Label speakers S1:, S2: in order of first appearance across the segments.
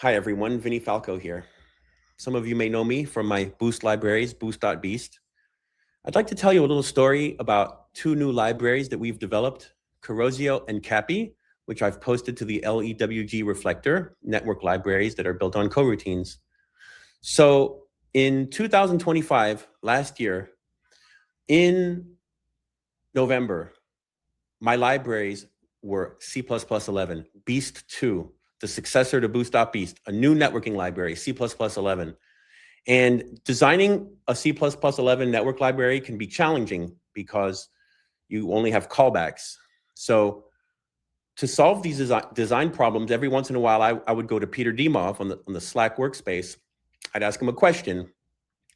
S1: Hi, everyone. Vinnie Falco here. Some of you may know me from my Boost libraries, Boost.Beast. I'd like to tell you a little story about two new libraries that we've developed, Corosio and Capy, which I've posted to the LEWG Reflector network libraries that are built on coroutines. So in 2025, last year, in November, my libraries were C++11, Beast 2, the successor to Boost.Beast, a new networking library, C++11. And designing a C++11 network library can be challenging because you only have callbacks. So to solve these design problems, every once in a while, I would go to Peter Dimov on the Slack workspace. I'd ask him a question,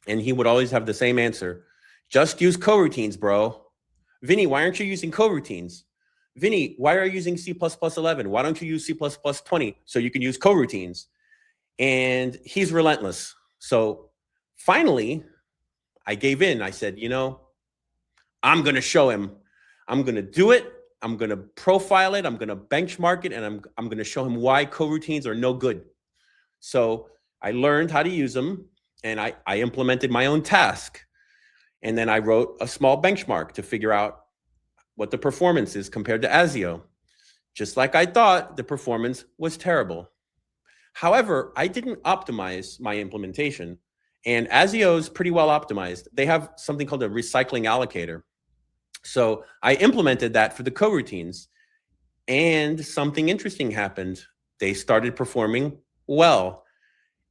S1: and he would always have the same answer. Just use coroutines, bro. Vinny, why aren't you using coroutines? Vinny, why are you using C++11? Why don't you use C++20 so you can use coroutines? And he's relentless. So finally, I gave in. I said, I'm going to show him. I'm going to do it. I'm going to profile it. I'm going to benchmark it. And I'm going to show him why coroutines are no good. So I learned how to use them. And I implemented my own task. And then I wrote a small benchmark to figure out what the performance is compared to ASIO. Just like I thought, the performance was terrible. However, I didn't optimize my implementation. And ASIO is pretty well optimized. They have something called a recycling allocator. So I implemented that for the coroutines. And something interesting happened. They started performing well.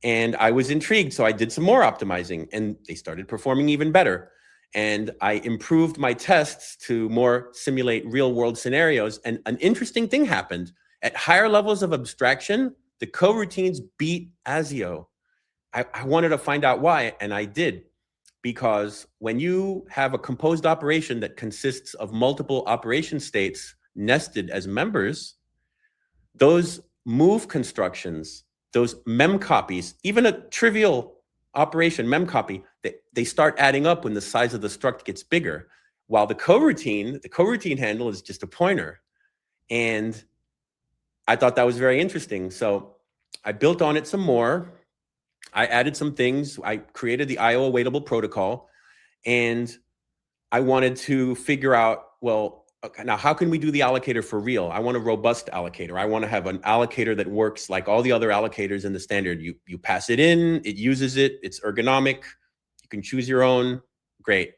S1: And I was intrigued, so I did some more optimizing, and they started performing even better. And I improved my tests to more simulate real-world scenarios. And an interesting thing happened. At higher levels of abstraction, the coroutines beat ASIO. I wanted to find out why, and I did. Because when you have a composed operation that consists of multiple operation states nested as members, those move constructions, those mem copies, even a trivial operation, mem copy, they start adding up when the size of the struct gets bigger. While the coroutine handle is just a pointer. And I thought that was very interesting. So I built on it some more. I added some things. I created the IO awaitable protocol. And I wanted to figure out, well, okay, now how can we do the allocator for real? I want a robust allocator. I want to have an allocator that works like all the other allocators in the standard. You pass it in, it uses it, it's ergonomic. You can choose your own. Great.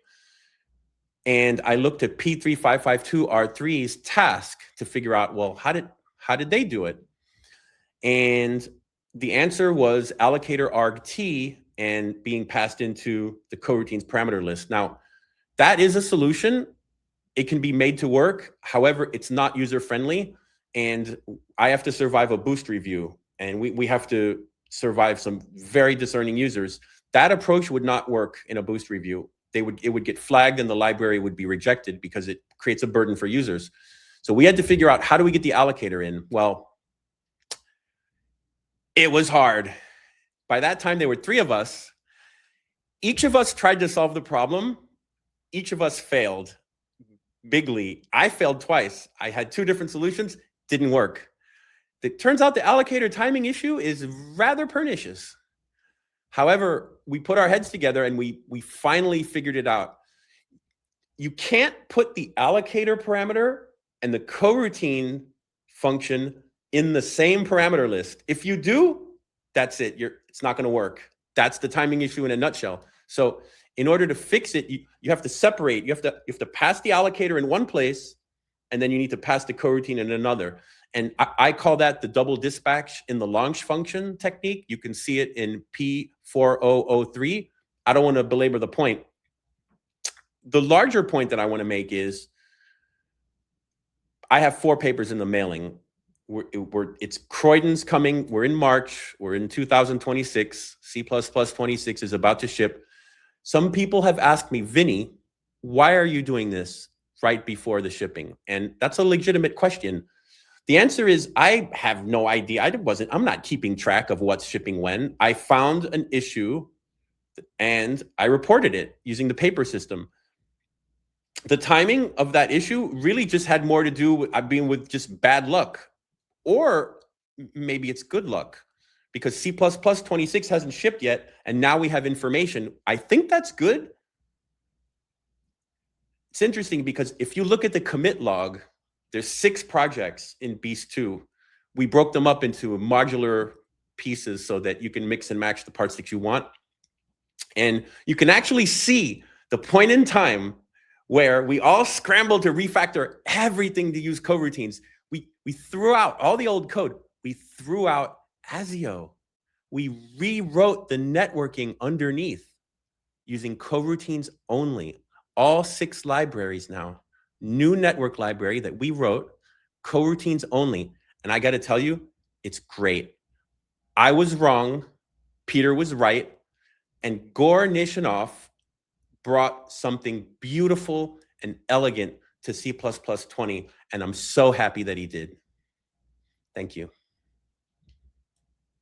S1: And I looked at P3552R3's task to figure out, well, how did they do it? And the answer was allocator argt and being passed into the coroutines parameter list. Now, that is a solution. It can be made to work. However, it's not user-friendly. And I have to survive a Boost review. And we have to survive some very discerning users. That approach would not work in a Boost review. It would get flagged and the library would be rejected because it creates a burden for users. So we had to figure out, how do we get the allocator in? Well, it was hard. By that time, there were 3 of us. Each of us tried to solve the problem. Each of us failed bigly. I failed twice. I had 2 different solutions, didn't work. It turns out the allocator timing issue is rather pernicious. However, we put our heads together and we finally figured it out. You can't put the allocator parameter and the coroutine function in the same parameter list. If you do, that's it. It's not going to work. That's the timing issue in a nutshell. So in order to fix it, you have to separate. You have to pass the allocator in one place, and then you need to pass the coroutine in another. And I call that the double dispatch in the launch function technique. You can see it in P4003. I don't want to belabor the point. The larger point that I want to make is I have 4 papers in the mailing. It's Croydon's coming. We're in March. We're in 2026. C++26 is about to ship. Some people have asked me, Vinny, why are you doing this right before the shipping? And that's a legitimate question. The answer is I have no idea. I'm not keeping track of what's shipping when. I found an issue and I reported it using the paper system. The timing of that issue really just had more to do with just bad luck, or maybe it's good luck. because C++26 hasn't shipped yet, and now we have information. I think that's good. It's interesting because if you look at the commit log, there's 6 projects in Beast 2. We broke them up into modular pieces so that you can mix and match the parts that you want. And you can actually see the point in time where we all scrambled to refactor everything to use coroutines. We threw out all the old code. We threw out ASIO. We rewrote the networking underneath using coroutines only. All 6 libraries now. New network library that we wrote, coroutines only. And I got to tell you, it's great. I was wrong. Peter was right. And Gor Nishanov brought something beautiful and elegant to C++20, and I'm so happy that he did. Thank you.